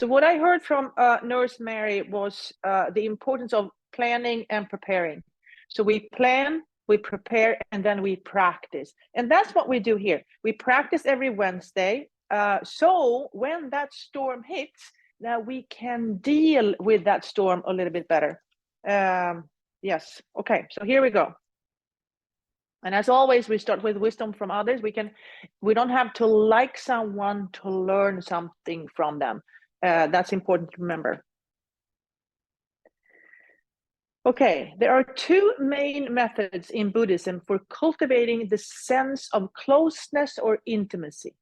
So what I heard from Nurse Mary was the importance of planning and preparing. So we plan, we prepare, and then we practice. And that's what we do here. We practice every Wednesday. So when that storm hits, now we can deal with that storm a little bit better. Yes. Okay. So here we go. And as always, we start with wisdom from others. We don't have to like someone to learn something from them. That's important to remember. Okay, there are two main methods in Buddhism for cultivating the sense of closeness or intimacy.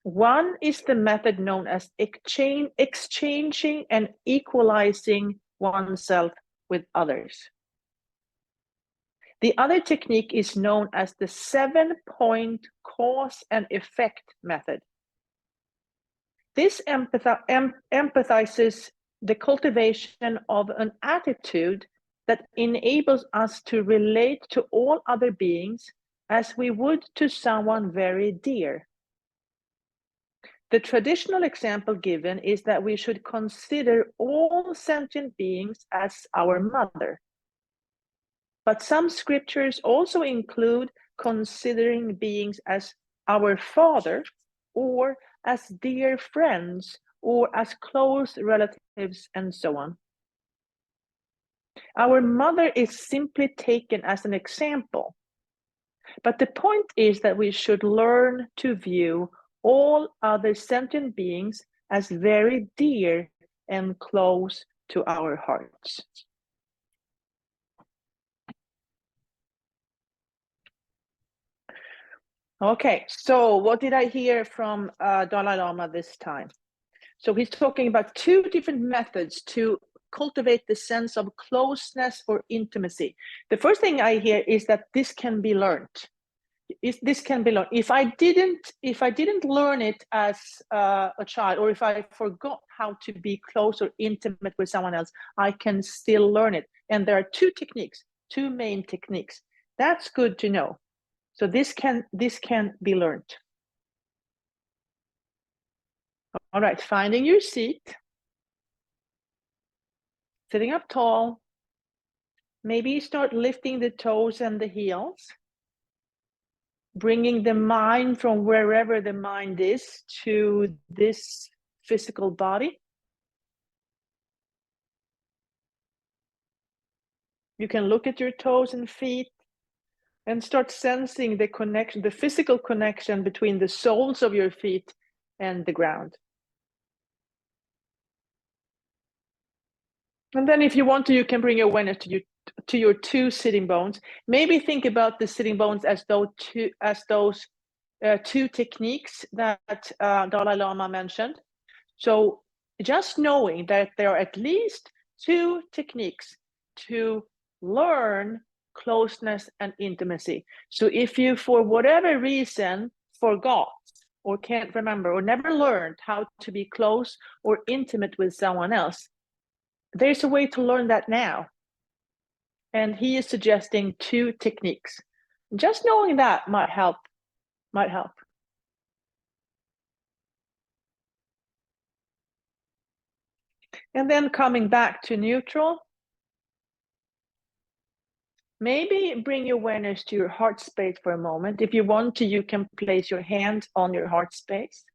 One is the method known as exchanging and equalizing oneself with others. The other technique is known as the 7-point cause and effect method. This emphasizes the cultivation of an attitude that enables us to relate to all other beings as we would to someone very dear. The traditional example given is that we should consider all sentient beings as our mother. But some scriptures also include considering beings as our father, or as dear friends, or as close relatives, and so on. Our mother is simply taken as an example. But the point is that we should learn to view all other sentient beings as very dear and close to our hearts. Okay, so what did I hear from Dalai Lama this time? So he's talking about two different methods to cultivate the sense of closeness or intimacy. The first thing I hear is that this can be learned. This can be learned. If I didn't learn it as a child, or if I forgot how to be close or intimate with someone else, I can still learn it. And there are two main techniques. That's good to know. So this can be learned. All right, finding your seat, sitting up tall. Maybe start lifting the toes and the heels, bringing the mind from wherever the mind is to this physical body. You can look at your toes and feet and start sensing the connection, the physical connection between the soles of your feet and the ground. And then if you want to, you can bring your awareness to your two sitting bones. Maybe think about the sitting bones as those two techniques that Dalai Lama mentioned. So just knowing that there are at least two techniques to learn closeness and intimacy. So if you, for whatever reason, forgot or can't remember or never learned how to be close or intimate with someone else, there's a way to learn that now. And he is suggesting two techniques. Just knowing that might help. And then coming back to neutral, maybe bring your awareness to your heart space for a moment. If you want to, you can place your hand on your heart space.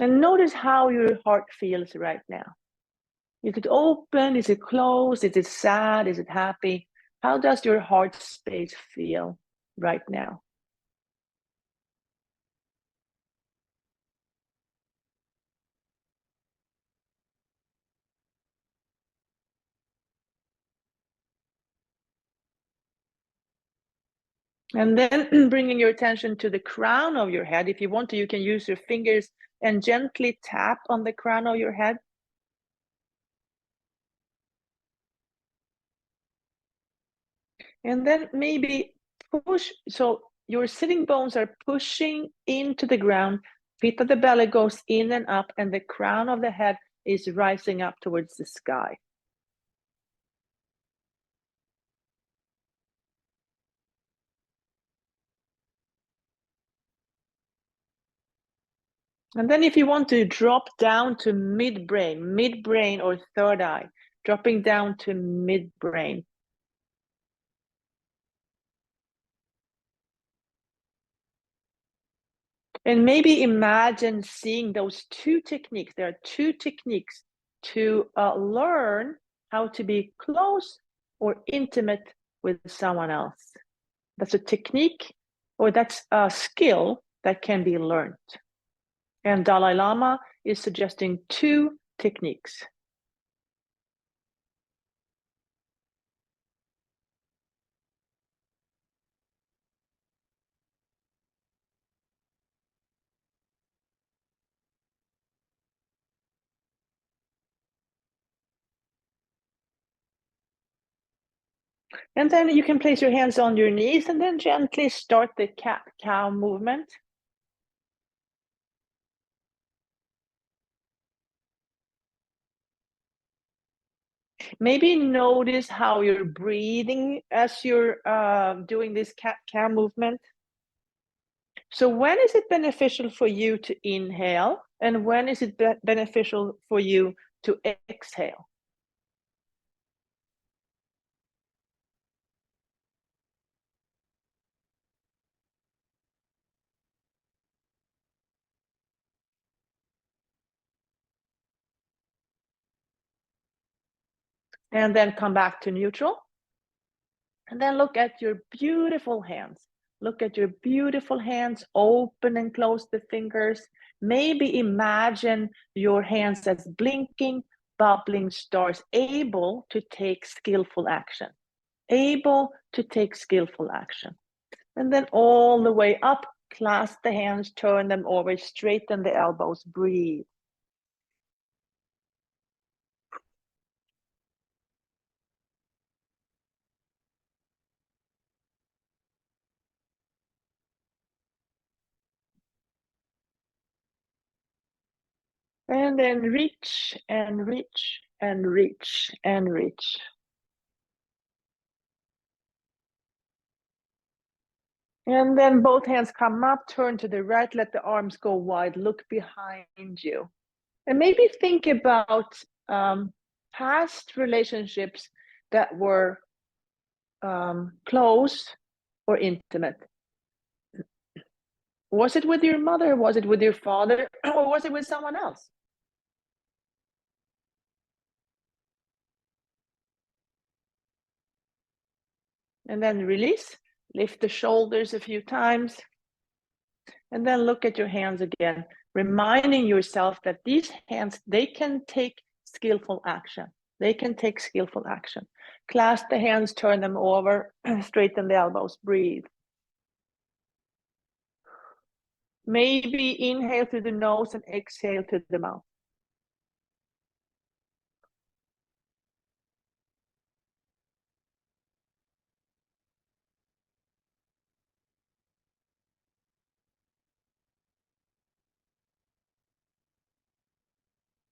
And notice how your heart feels right now. Is it open? Is it closed? Is it sad? Is it happy? How does your heart space feel right now? And then bringing your attention to the crown of your head. If you want to, you can use your fingers and gently tap on the crown of your head. And then maybe push, so your sitting bones are pushing into the ground, pit of the belly goes in and up, and the crown of the head is rising up towards the sky. And then if you want to drop down to midbrain or third eye, dropping down to midbrain. And maybe imagine seeing those two techniques. There are two techniques to learn how to be close or intimate with someone else. That's a technique, or that's a skill that can be learned. And Dalai Lama is suggesting two techniques. And then you can place your hands on your knees and then gently start the cat-cow movement. Maybe notice how you're breathing as you're doing this cat-cow movement. So when is it beneficial for you to inhale? And when is it beneficial for you to exhale? And then come back to neutral. And then look at your beautiful hands. Look at your beautiful hands, open and close the fingers. Maybe imagine your hands as blinking, bubbling stars, able to take skillful action. Able to take skillful action. And then all the way up, clasp the hands, turn them over, straighten the elbows, breathe. And then reach and reach and reach and reach. And then both hands come up, turn to the right, let the arms go wide, look behind you. And maybe think about past relationships that were close or intimate. Was it with your mother? Was it with your father? Or was it with someone else? And then release, lift the shoulders a few times. And then look at your hands again, reminding yourself that these hands, they can take skillful action. They can take skillful action. Clasp the hands, turn them over, straighten the elbows, breathe. Maybe inhale through the nose and exhale through the mouth.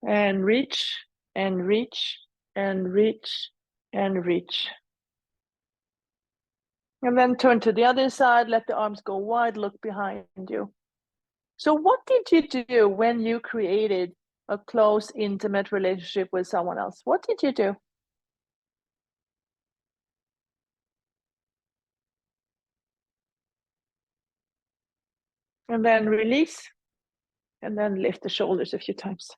And reach, and reach, and reach, and reach. And then turn to the other side, let the arms go wide, look behind you. So what did you do when you created a close, intimate relationship with someone else? What did you do? And then release, and then lift the shoulders a few times.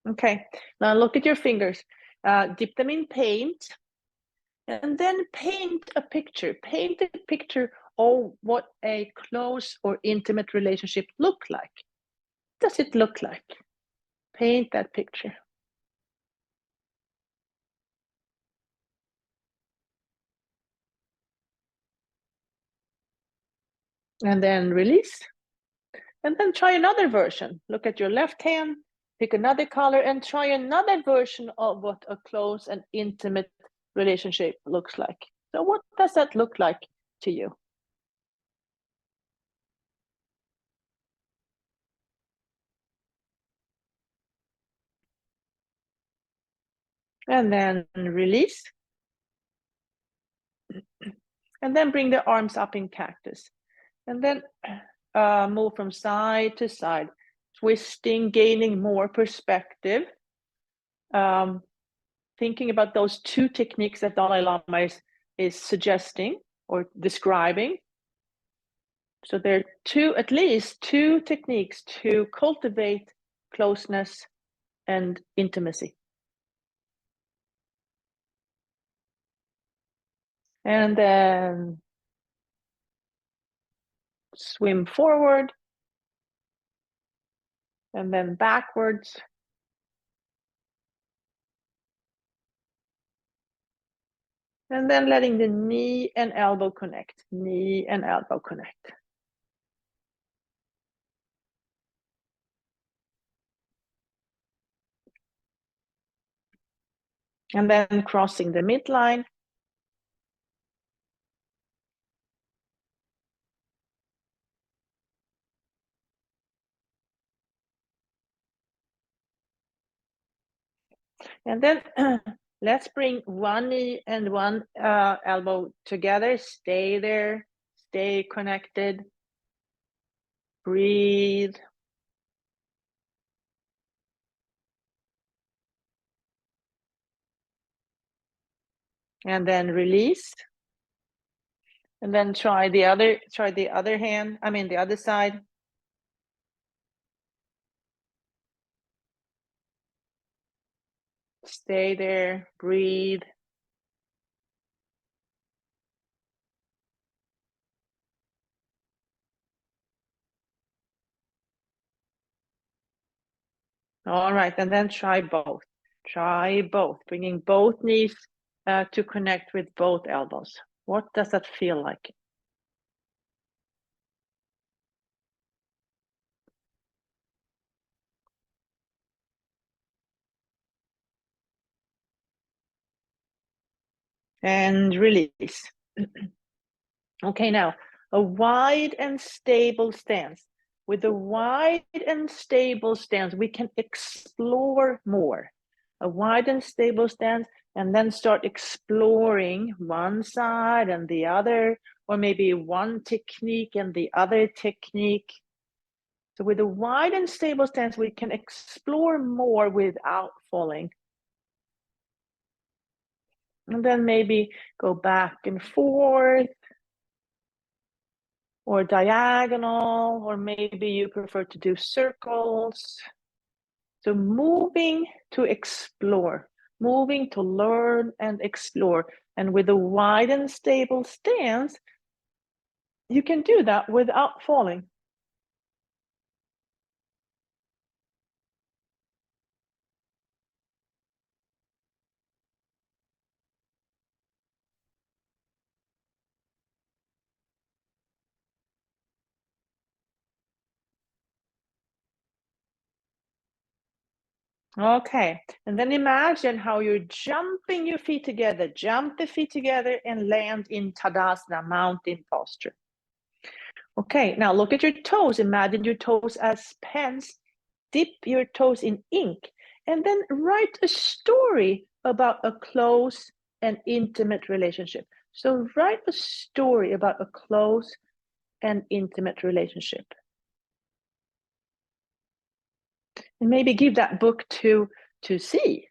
Okay, now look at your fingers. Dip them in paint, and then paint a picture. Paint a picture of what a close or intimate relationship look like. What does it look like? Paint that picture. And then release. And then try another version. Look at your left hand, pick another color, and try another version of what a close and intimate relationship looks like. So what does that look like to you? And then release. And then bring the arms up in cactus. And then move from side to side, twisting, gaining more perspective. Thinking about those two techniques that Dalai Lama is suggesting or describing. So there are at least two techniques to cultivate closeness and intimacy. And then swim forward and then backwards. And then letting the knee and elbow connect, knee and elbow connect. And then crossing the midline. And then let's bring one knee and one elbow together. Stay there, stay connected. Breathe. And then release. And then try the other hand, the other side. Stay there, breathe. All right, and then try both. Try both, bringing both knees to connect with both elbows. What does that feel like? And release. Okay, now a wide and stable stance. With a wide and stable stance, we can explore more. A wide and stable stance, and then start exploring one side and the other, or maybe one technique and the other technique. So with a wide and stable stance, we can explore more without falling. And then maybe go back and forth, or diagonal, or maybe you prefer to do circles. So moving to explore, moving to learn and explore. And with a wide and stable stance, you can do that without falling. Okay, and then imagine how you're jumping your feet together. Jump the feet together and land in Tadasana, mountain posture. Okay, now look at your toes. Imagine your toes as pens. Dip your toes in ink and then write a story about a close and intimate relationship. So write a story about a close and intimate relationship. And maybe give that book to see.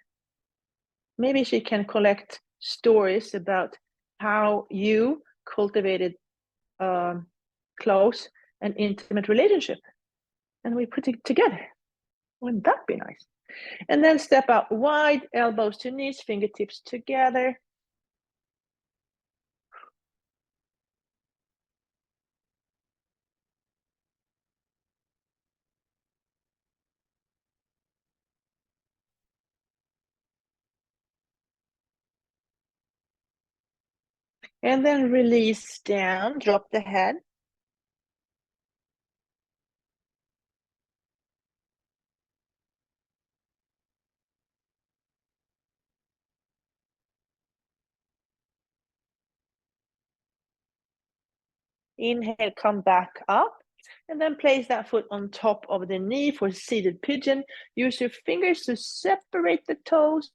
Maybe she can collect stories about how you cultivated close and intimate relationship. And we put it together. Wouldn't that be nice? And then step out wide, elbows to knees, fingertips together. And then release down, drop the head. Inhale, come back up. And then place that foot on top of the knee for seated pigeon. Use your fingers to separate the toes.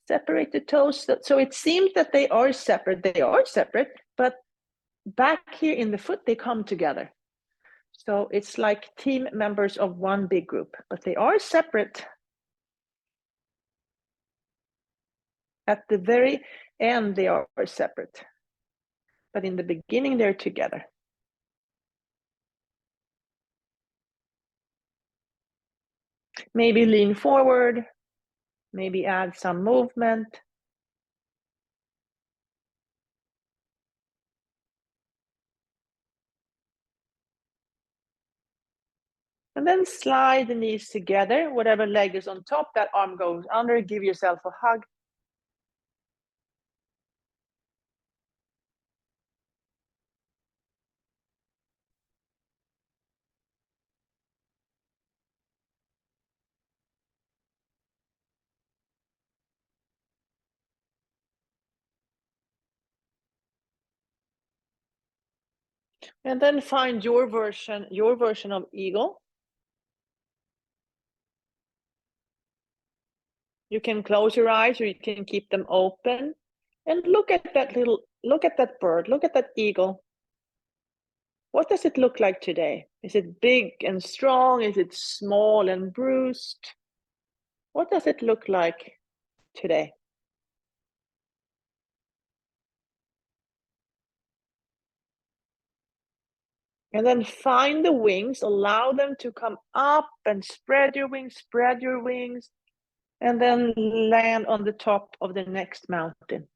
Separate the toes. So it seems that they are separate. They are separate, but back here in the foot, they come together. So it's like team members of one big group, but they are separate. At the very end, they are separate. But in the beginning, they're together. Maybe lean forward, maybe add some movement. And then slide the knees together. Whatever leg is on top, that arm goes under. Give yourself a hug. And then find your version of eagle. You can close your eyes or you can keep them open and look at that bird, look at that eagle. What does it look like today? Is it big and strong? Is it small and bruised? What does it look like today? And then find the wings, allow them to come up and spread your wings, and then land on the top of the next mountain.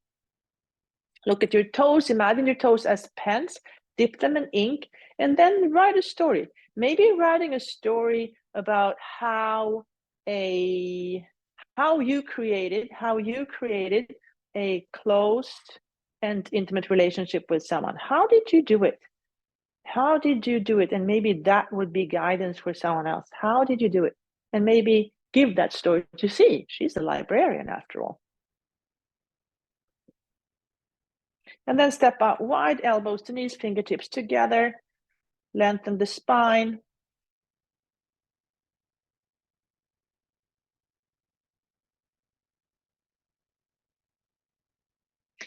Look at your toes, imagine your toes as pens, dip them in ink, and then write a story. Maybe writing a story about how you created a close and intimate relationship with someone. How did you do it? How did you do it? And maybe that would be guidance for someone else. How did you do it? And maybe give that story to see. She's a librarian after all. And then step out wide, elbows to knees, fingertips together. Lengthen the spine.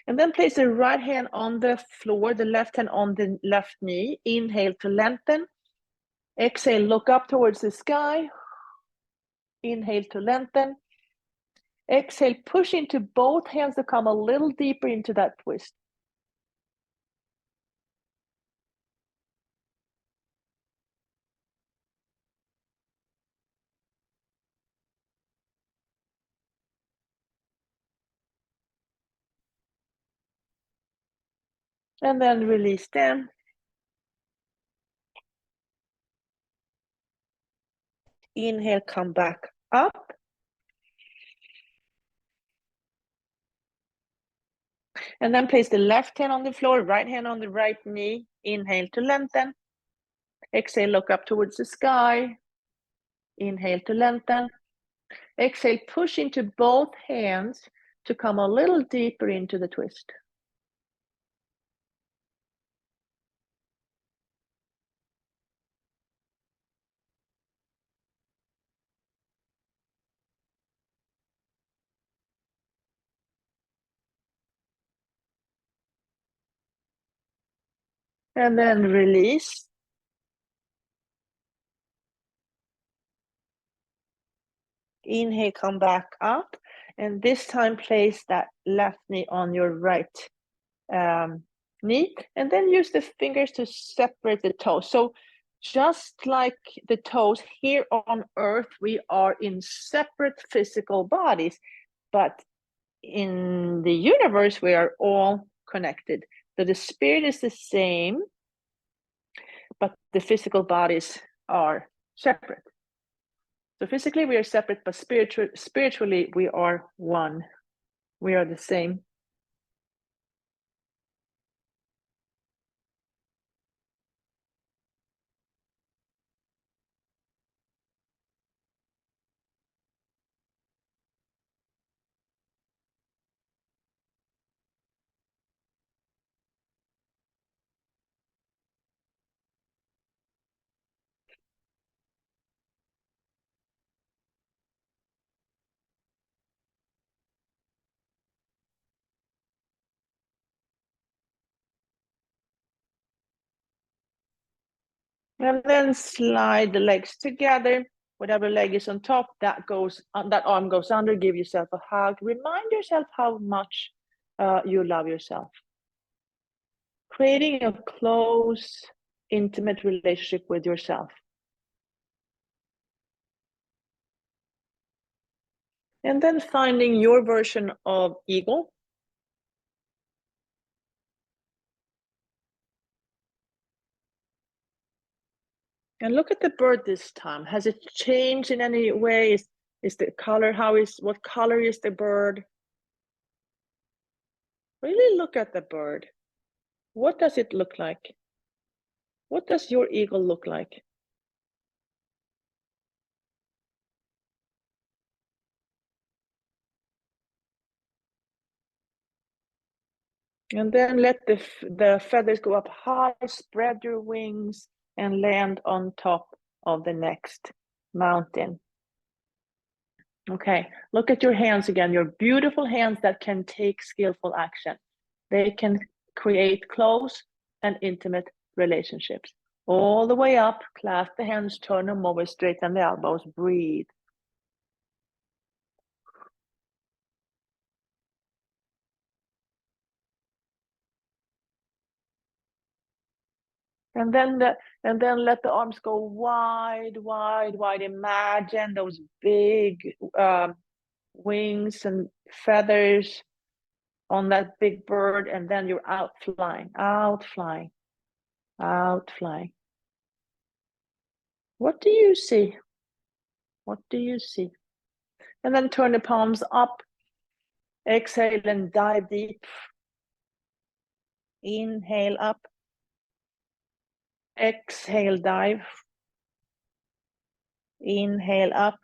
And then place the right hand on the floor, the left hand on the left knee. Inhale to lengthen. Exhale, look up towards the sky. Inhale to lengthen. Exhale, push into both hands to come a little deeper into that twist. And then release them. Inhale, come back up. And then place the left hand on the floor, right hand on the right knee. Inhale to lengthen. Exhale, look up towards the sky. Inhale to lengthen. Exhale, push into both hands to come a little deeper into the twist. And then release. Inhale, come back up. And this time place that left knee on your right knee. And then use the fingers to separate the toes. So just like the toes here on earth, we are in separate physical bodies, but in the universe, we are all connected. So the spirit is the same, but the physical bodies are separate. So physically we are separate, but spiritually we are one. We are the same. And then slide the legs together. Whatever leg is on top, that arm goes under. Give yourself a hug. Remind yourself how much you love yourself. Creating a close, intimate relationship with yourself. And then finding your version of eagle. And look at the bird this time. Has it changed in any way? Is the color, what color is the bird? Really look at the bird. What does it look like? What does your eagle look like? And then let the feathers go up high, spread your wings, and land on top of the next mountain. Okay, look at your hands again, your beautiful hands that can take skillful action. They can create close and intimate relationships. All the way up, clasp the hands, turn them over, straighten the elbows, breathe. And then let the arms go wide, wide, wide. Imagine those big wings and feathers on that big bird, and then you're out flying, out flying, out flying. What do you see? What do you see? And then turn the palms up. Exhale and dive deep. Inhale up. Exhale, dive. Inhale up.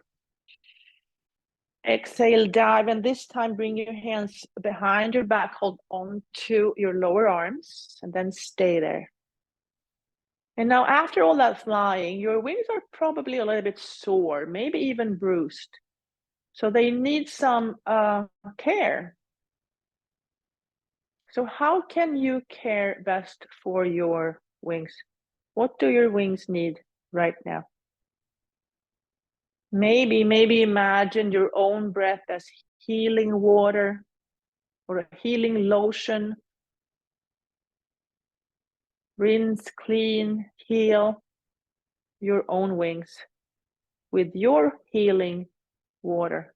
Exhale, dive, and this time bring your hands behind your back, hold on to your lower arms, and then stay there. And now after all that flying, your wings are probably a little bit sore, maybe even bruised. So they need some care. So how can you care best for your wings? What do your wings need right now? Maybe imagine your own breath as healing water or a healing lotion. Rinse, clean, heal your own wings with your healing water.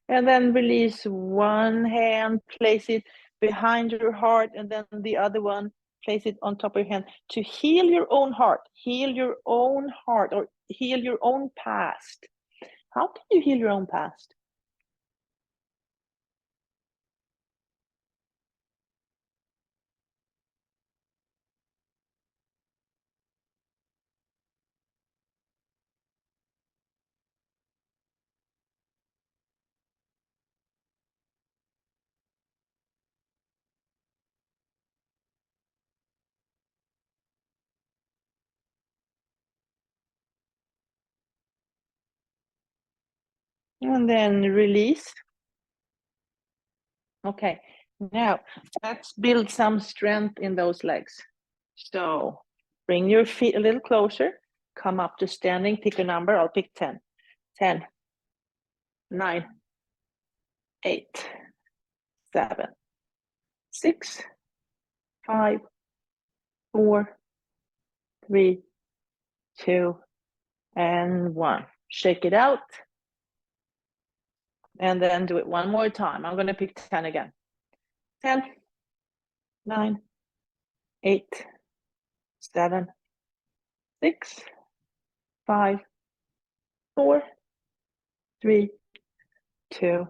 And then release one hand, place it behind your heart, and then the other one, place it on top of your hand to heal your own heart, or heal your own past. How can you heal your own past? And then release. Okay, now let's build some strength in those legs. So bring your feet a little closer, come up to standing, pick a number, I'll pick 10. 10, 9, 8, 7, 6, 5, 4, 3, 2, and 1. Shake it out. And then do it one more time. I'm going to pick 10 again. 10, 9, 8, 7, 6, 5, 4, 3, 2,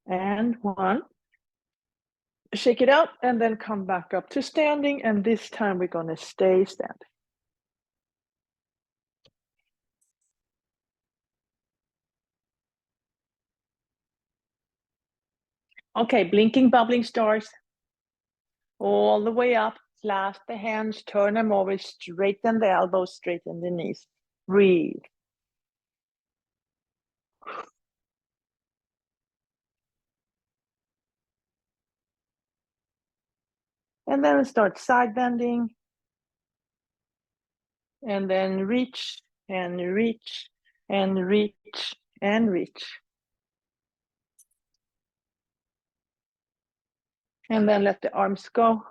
and 1. Shake it out and then come back up to standing, and this time we're going to stay standing. Okay, blinking, bubbling stars all the way up. Clasp the hands, turn them over, straighten the elbows, straighten the knees. Breathe. And then start side bending. And then reach and reach and reach and reach. And then let the arms go.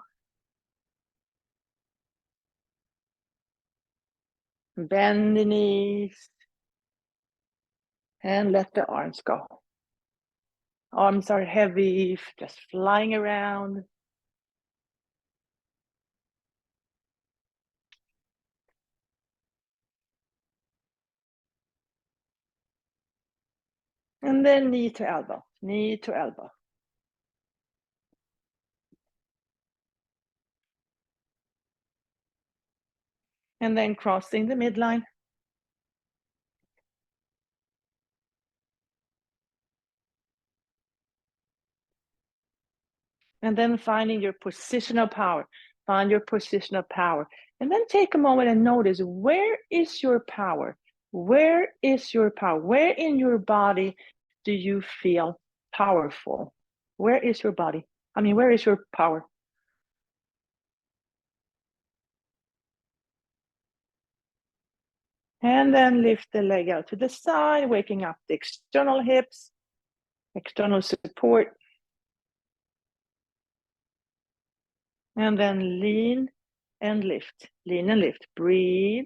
Bend the knees. And let the arms go. Arms are heavy, just flying around. And then knee to elbow, knee to elbow. And then crossing the midline. And then finding your position of power. Find your position of power. And then take a moment and notice, where is your power? Where is your power? Where in your body do you feel powerful? Where is your body? I mean, where is your power? And then lift the leg out to the side, waking up the external hips, external support. And then lean and lift, lean and lift. Breathe.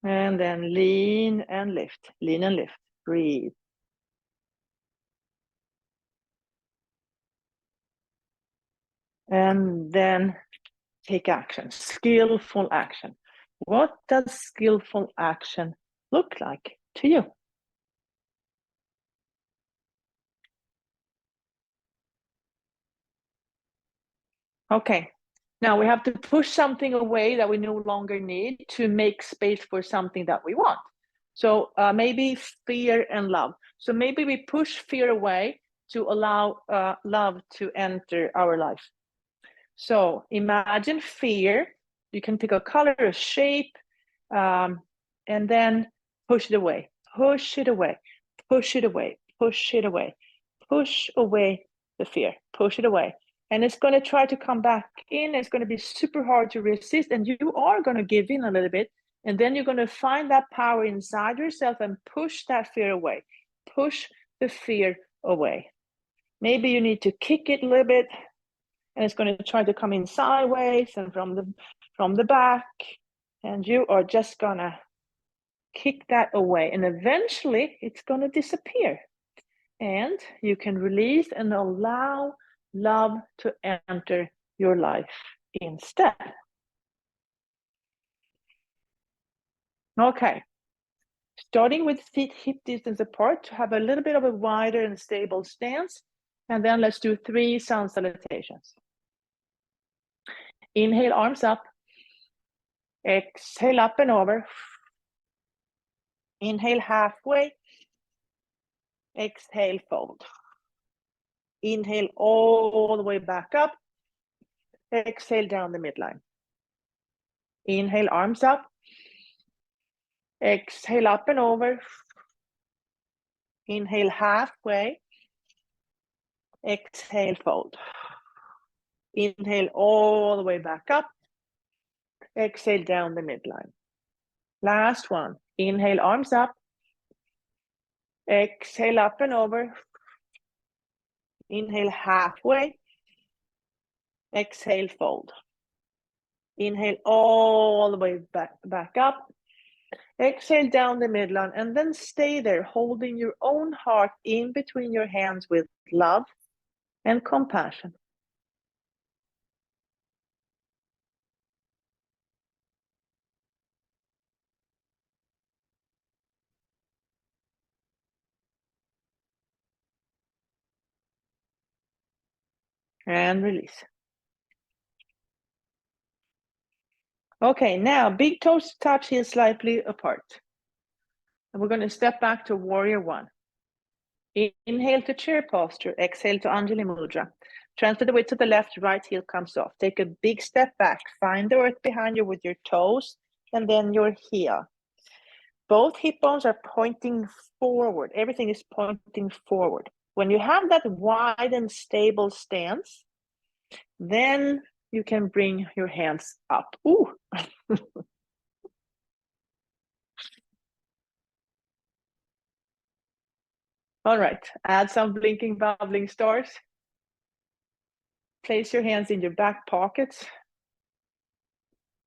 And then lean and lift, lean and lift. Breathe. And then take action, skillful action. What does skillful action look like to you? Okay, now we have to push something away that we no longer need to make space for something that we want. So maybe fear and love. So maybe we push fear away to allow love to enter our life. So imagine fear. You can pick a color, a shape, and then push it away, push it away, push it away, push it away, push away the fear, push it away. And it's going to try to come back in. It's going to be super hard to resist. And you are going to give in a little bit. And then you're going to find that power inside yourself and push that fear away. Push the fear away. Maybe you need to kick it a little bit. And it's going to try to come in sideways and from the back. And you are just going to kick that away. And eventually it's going to disappear. And you can release and allow love to enter your life instead. Okay. Starting with feet hip distance apart to have a little bit of a wider and stable stance. And then let's do 3 sun salutations. Inhale, arms up. Exhale, up and over. Inhale, halfway. Exhale, fold. Inhale all the way back up. Exhale down the midline. Inhale, arms up. Exhale, up and over. Inhale, halfway. Exhale, fold. Inhale all the way back up. Exhale down the midline. Last one. Inhale, arms up. Exhale, up and over. Inhale, halfway. Exhale, fold. Inhale all the way back up. Exhale down the midline and then stay there, holding your own heart in between your hands with love and compassion. And release. Okay, now big toes touch heels slightly apart. And we're going to step back to warrior one. Inhale to chair posture, exhale to Anjali Mudra. Transfer the weight to the left, right heel comes off. Take a big step back, find the earth behind you with your toes and then your heel. Both hip bones are pointing forward. Everything is pointing forward. When you have that wide and stable stance, then you can bring your hands up. Ooh. All right, add some blinking, bubbling stars. Place your hands in your back pockets.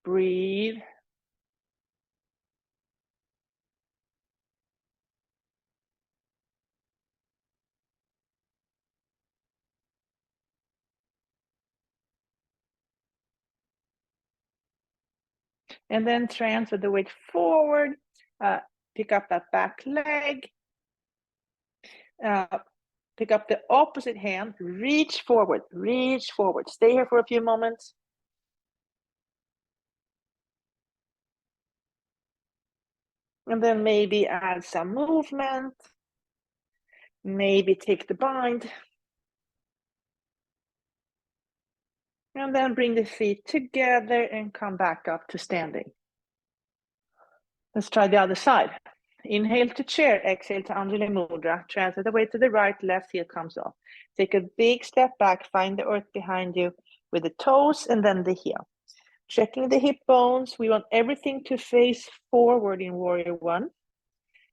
Breathe. And then transfer the weight forward. Pick up that back leg. Pick up the opposite hand. Reach forward. Reach forward. Stay here for a few moments. And then maybe add some movement. Maybe take the bind. And then bring the feet together and come back up to standing. Let's try the other side. Inhale to chair, exhale to Anjali Mudra. Transfer the weight to the right, left heel comes off. Take a big step back, find the earth behind you with the toes and then the heel. Checking the hip bones, we want everything to face forward in warrior one.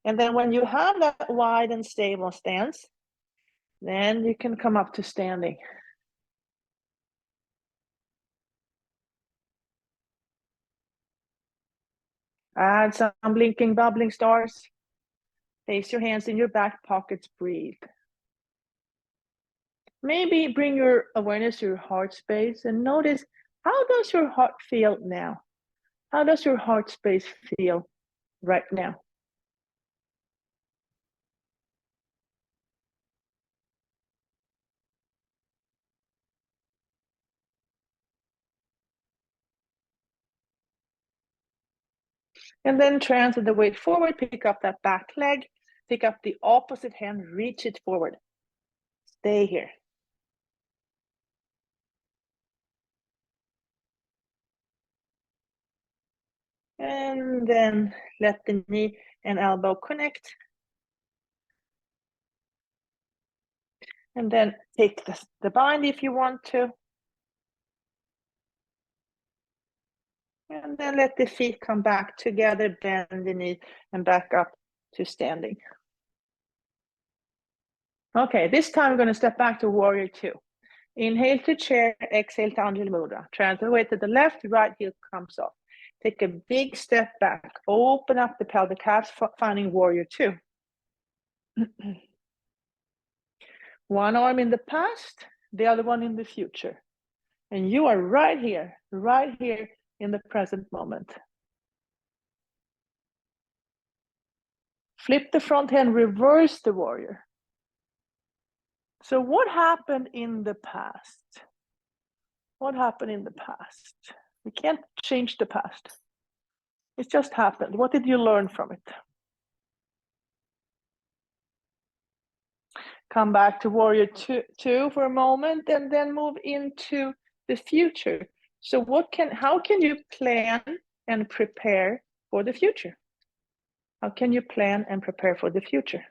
And then when you have that wide and stable stance, then you can come up to standing. Add some blinking, bubbling stars. Place your hands in your back pockets, breathe. Maybe bring your awareness to your heart space and notice, how does your heart feel now? How does your heart space feel right now? And then transfer the weight forward, pick up that back leg, pick up the opposite hand, reach it forward. Stay here. And then let the knee and elbow connect. And then take the bind if you want to. And then let the feet come back together, bend the knee and back up to standing. Okay, this time I'm going to step back to warrior two. Inhale to chair, exhale to Anjali Mudra. Transfer the weight to the left, right heel comes off. Take a big step back, open up the pelvic calves, finding warrior two. One arm in the past, the other one in the future. And you are right here in the present moment. Flip the front hand, reverse the warrior. So what happened in the past? What happened in the past? We can't change the past. It just happened. What did you learn from it? Come back to warrior two for a moment and then move into the future. So how can you plan and prepare for the future? How can you plan and prepare for the future?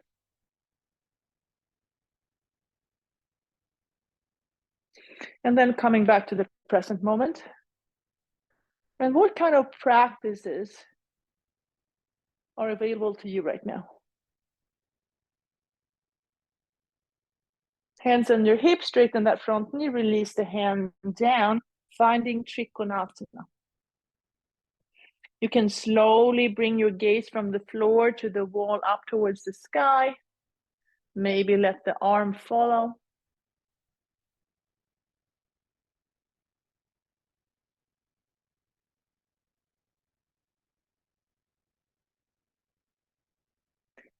And then coming back to the present moment. And what kind of practices are available to you right now? Hands on your hips, straighten that front knee, release the hand down, finding Trikonasana. You can slowly bring your gaze from the floor to the wall up towards the sky. Maybe let the arm follow.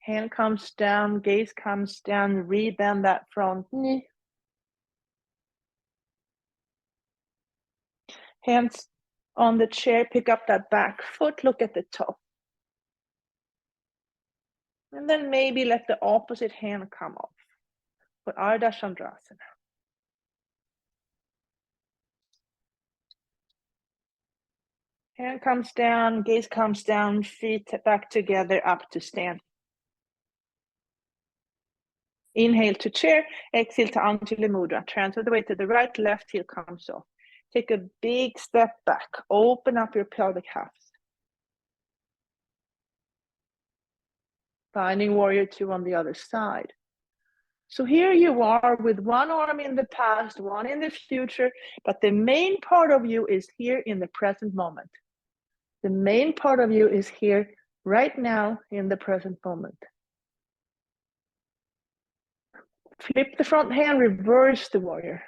Hand comes down, gaze comes down, rebend that front knee. Hands on the chair, pick up that back foot, look at the toe. And then maybe let the opposite hand come off for Ardha Chandrasana. Hand comes down, gaze comes down, feet back together, up to stand. Inhale to chair, exhale to Anjali Mudra. Transfer the weight to the right, left heel comes off. Take a big step back, open up your pelvic halves. Finding warrior two on the other side. So here you are with one arm in the past, one in the future, but the main part of you is here in the present moment. The main part of you is here right now in the present moment. Flip the front hand, reverse the warrior.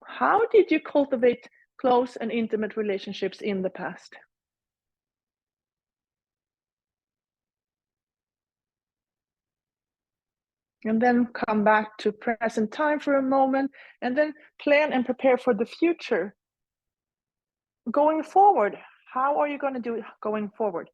How did you cultivate close and intimate relationships in the past? And then come back to present time for a moment, and then plan and prepare for the future. Going forward, how are you going to do it going forward?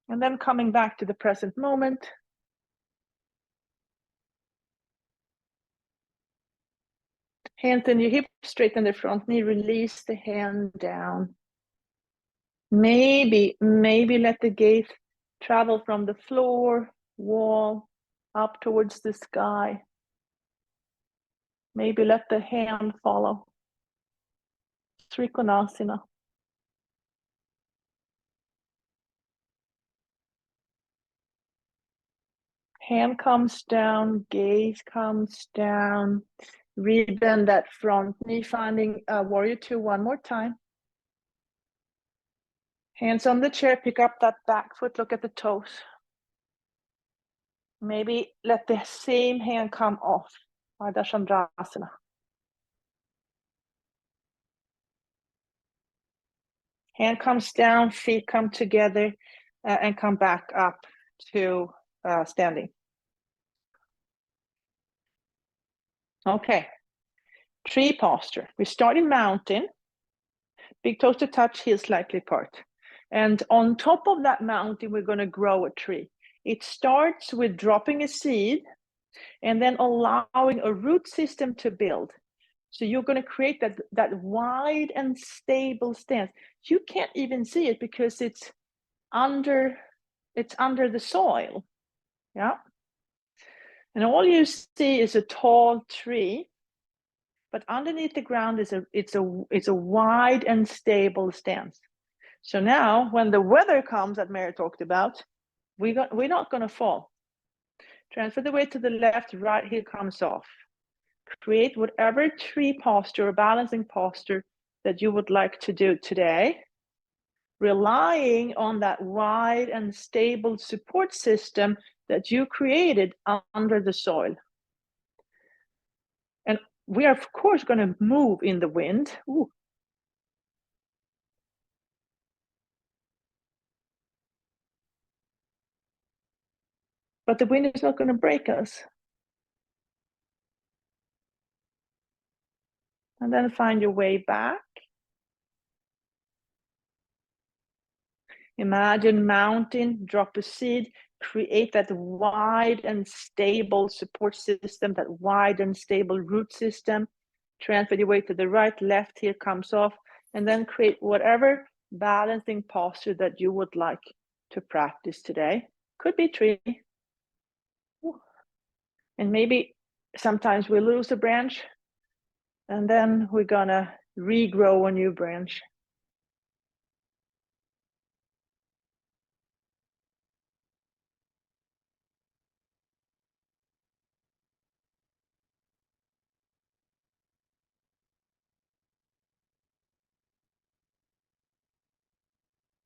And then coming back to the present moment. Hands in your hips, straighten the front knee, release the hand down. Maybe let the gaze travel from the floor, wall, up towards the sky. Maybe let the hand follow. Trikonasana. Hand comes down, gaze comes down. Rebend that front knee, finding warrior two one more time. Hands on the chair, pick up that back foot, look at the toes. Maybe let the same hand come off, Ardha Chandrasana. Hand comes down, feet come together, and come back up to standing. Okay, tree posture. We start in mountain, big toes to touch, heels slightly apart. And on top of that mountain, we're going to grow a tree. It starts with dropping a seed and then allowing a root system to build. So you're going to create that wide and stable stance. You can't even see it because it's under the soil. Yeah. And all you see is a tall tree, but underneath the ground is a wide and stable stance. So now when the weather comes that Mary talked about, we're not going to fall. Transfer the weight to the left, right heel comes off. Create whatever tree posture or balancing posture that you would like to do today, relying on that wide and stable support system that you created under the soil. And we are, of course, going to move in the wind. Ooh. But the wind is not going to break us. And then find your way back. Imagine mountain, drop a seed, create that wide and stable support system, that wide and stable root system. Transfer your weight to the right, left heel comes off, and then create whatever balancing posture that you would like to practice today. Could be tree. And maybe sometimes we lose a branch, and then we're gonna regrow a new branch.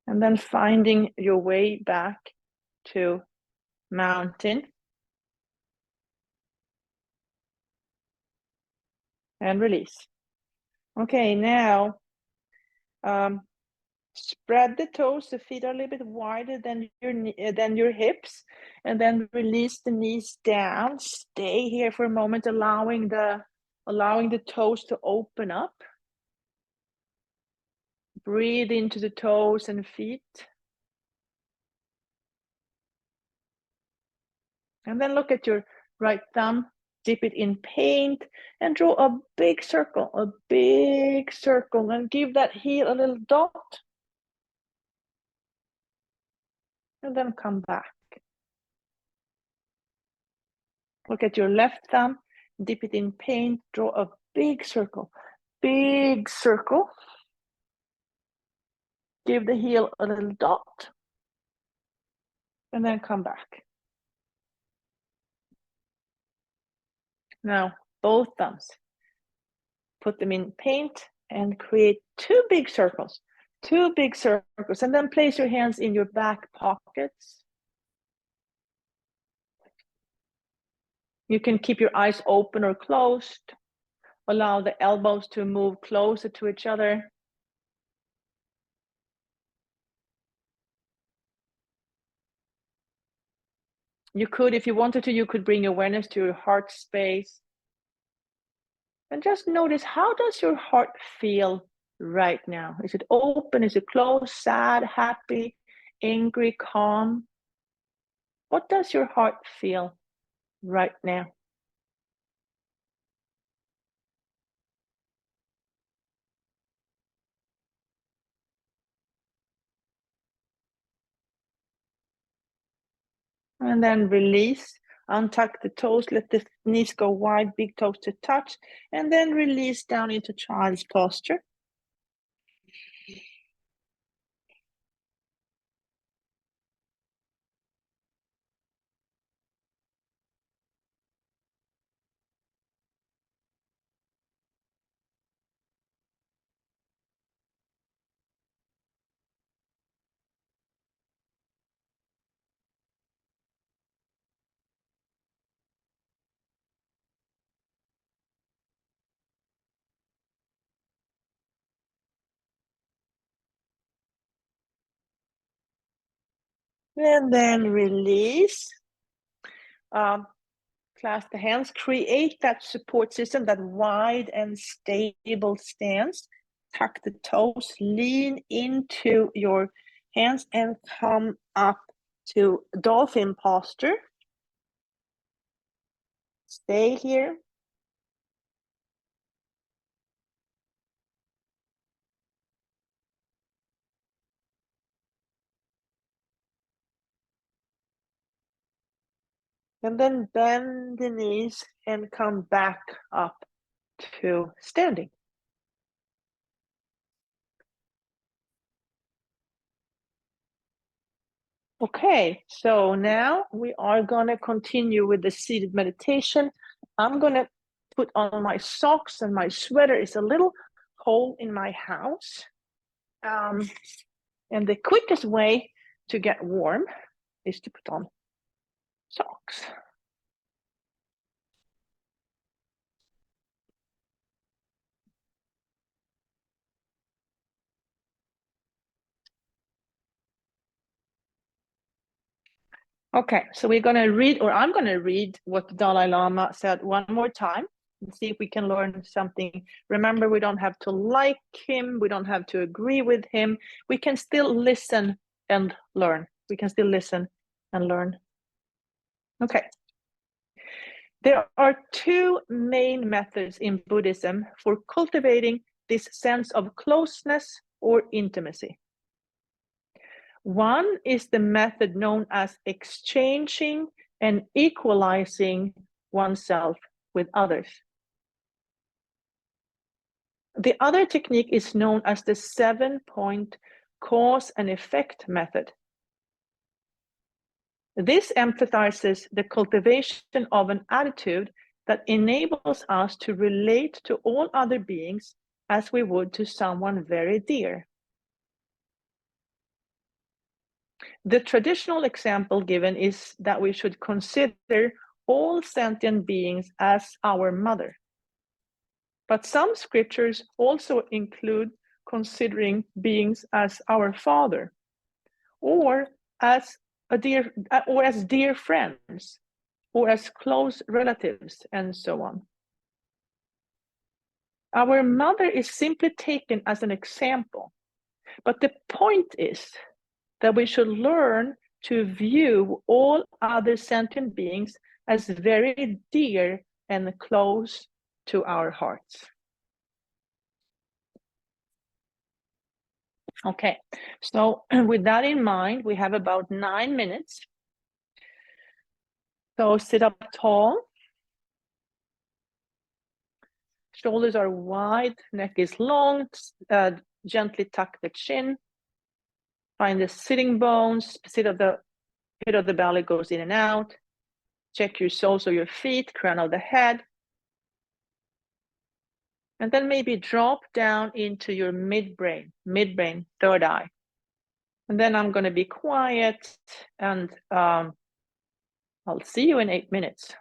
And then finding your way back to mountain. And release. Okay, now Spread the toes, the feet are a little bit wider than your hips, and then release the knees down. Stay here for a moment, allowing the toes to open up. Breathe into the toes and feet. And then look at your right thumb, dip it in paint, and draw a big circle, and give that heel a little dot. And then come back. Look at your left thumb, dip it in paint, draw a big circle. Give the heel a little dot, and then come back. Now, both thumbs, put them in paint and create two big circles, and then place your hands in your back pockets. You can keep your eyes open or closed. Allow the elbows to move closer to each other. You could, if you wanted to, you could bring awareness to your heart space. And just notice, how does your heart feel right now? Is it open? Is it closed? Sad, happy, angry, calm? What does your heart feel right now? And then release, untuck the toes, let the knees go wide, big toes to touch, and then release down into child's posture. And then release. Clasp the hands, create that support system, that wide and stable stance. Tuck the toes, lean into your hands and come up to dolphin posture. Stay here. And then bend the knees and come back up to standing. Okay, so now we are going to continue with the seated meditation. I'm going to put on my socks and my sweater. It's a little cold in my house. And the quickest way to get warm is to put on socks. Okay, so we're going to read, or I'm going to read what the Dalai Lama said one more time and see if we can learn something. Remember, we don't have to like him. We don't have to agree with him. We can still listen and learn. We can still listen and learn. Okay. There are two main methods in Buddhism for cultivating this sense of closeness or intimacy. One is the method known as exchanging and equalizing oneself with others. The other technique is known as the 7-point cause and effect method. This emphasizes the cultivation of an attitude that enables us to relate to all other beings as we would to someone very dear. The traditional example given is that we should consider all sentient beings as our mother. But some scriptures also include considering beings as our father, or as dear friends, or as close relatives, and so on. Our mother is simply taken as an example, but the point is that we should learn to view all other sentient beings as very dear and close to our hearts. Okay, so with that in mind, we have about 9 minutes. So sit up tall. Shoulders are wide, neck is long, gently tuck the chin. Find the sitting bones, pit of the belly goes in and out. Check your soles of your feet, crown of the head. And then maybe drop down into your midbrain, third eye. And then I'm going to be quiet, and I'll see you in 8 minutes.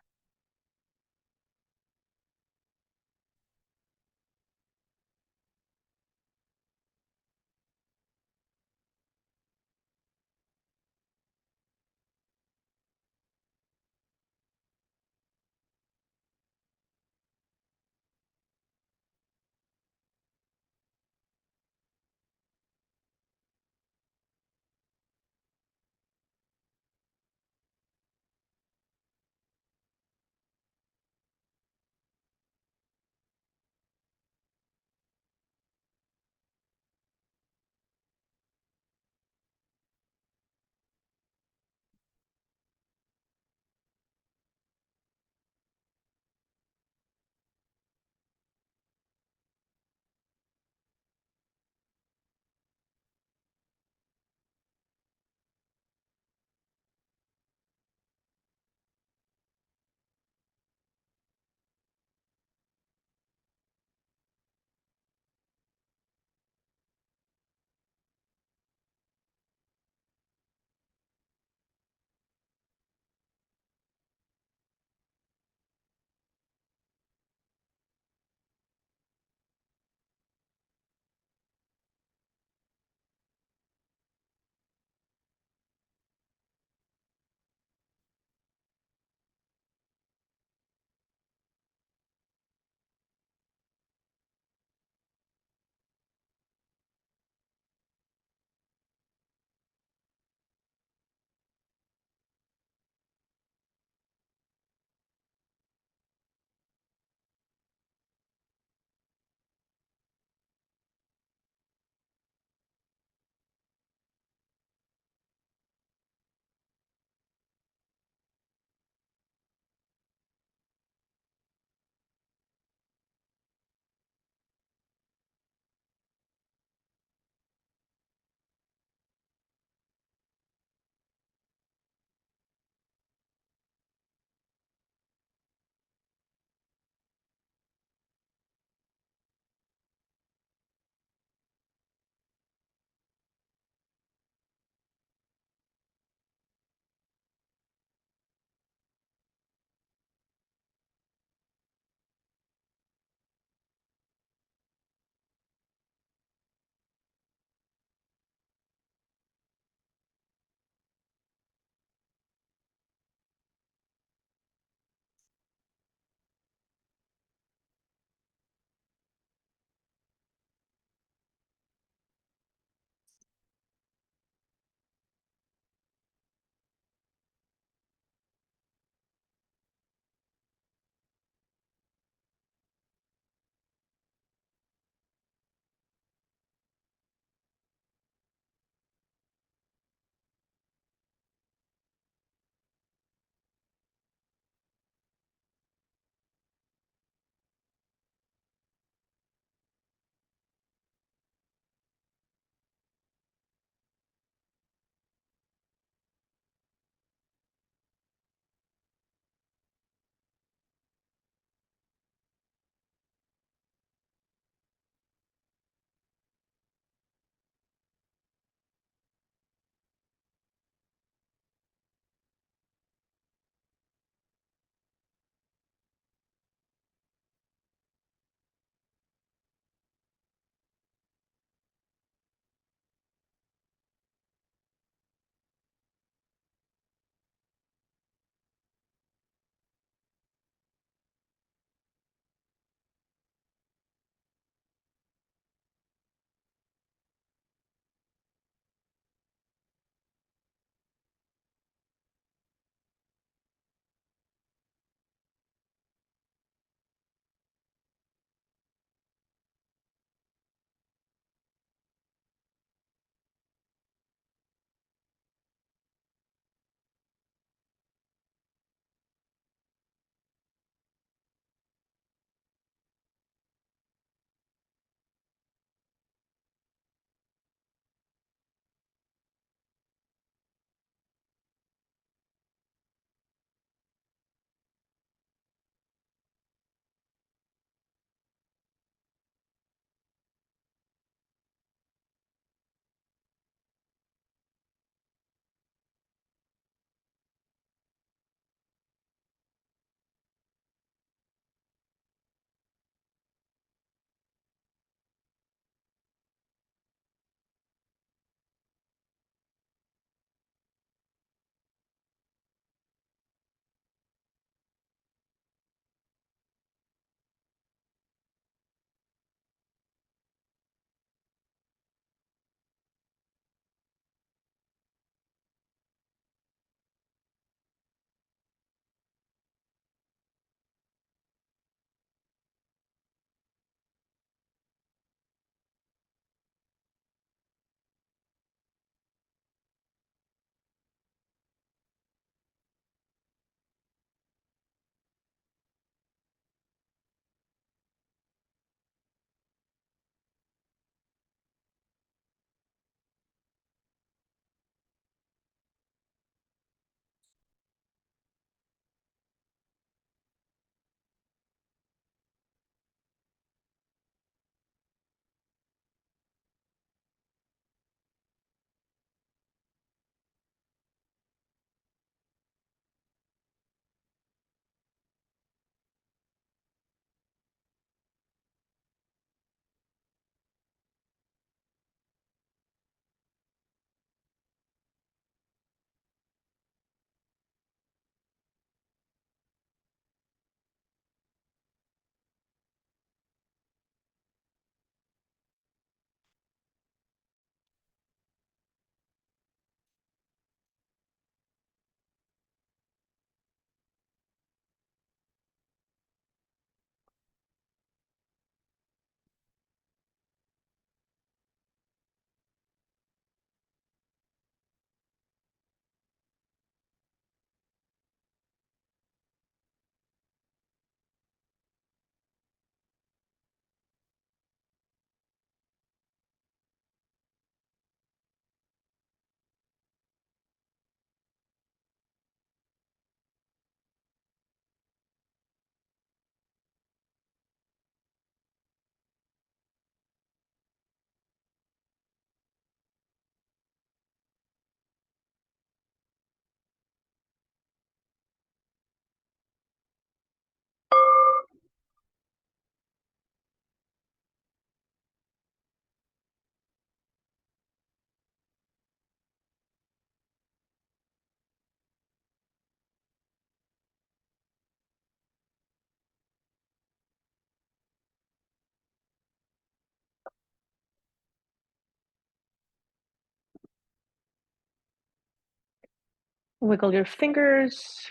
Wiggle your fingers,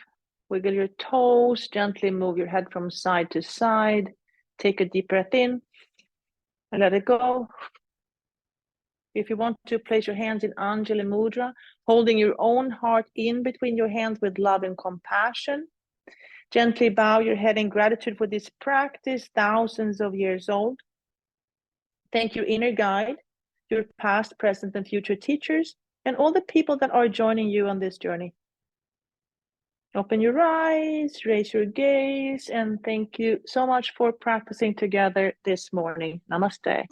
wiggle your toes, gently move your head from side to side. Take a deep breath in and let it go. If you want to, place your hands in Anjali Mudra, holding your own heart in between your hands with love and compassion. Gently bow your head in gratitude for this practice, thousands of years old. Thank your inner guide, your past, present, and future teachers, and all the people that are joining you on this journey. Open your eyes, raise your gaze, and thank you so much for practicing together this morning. Namaste.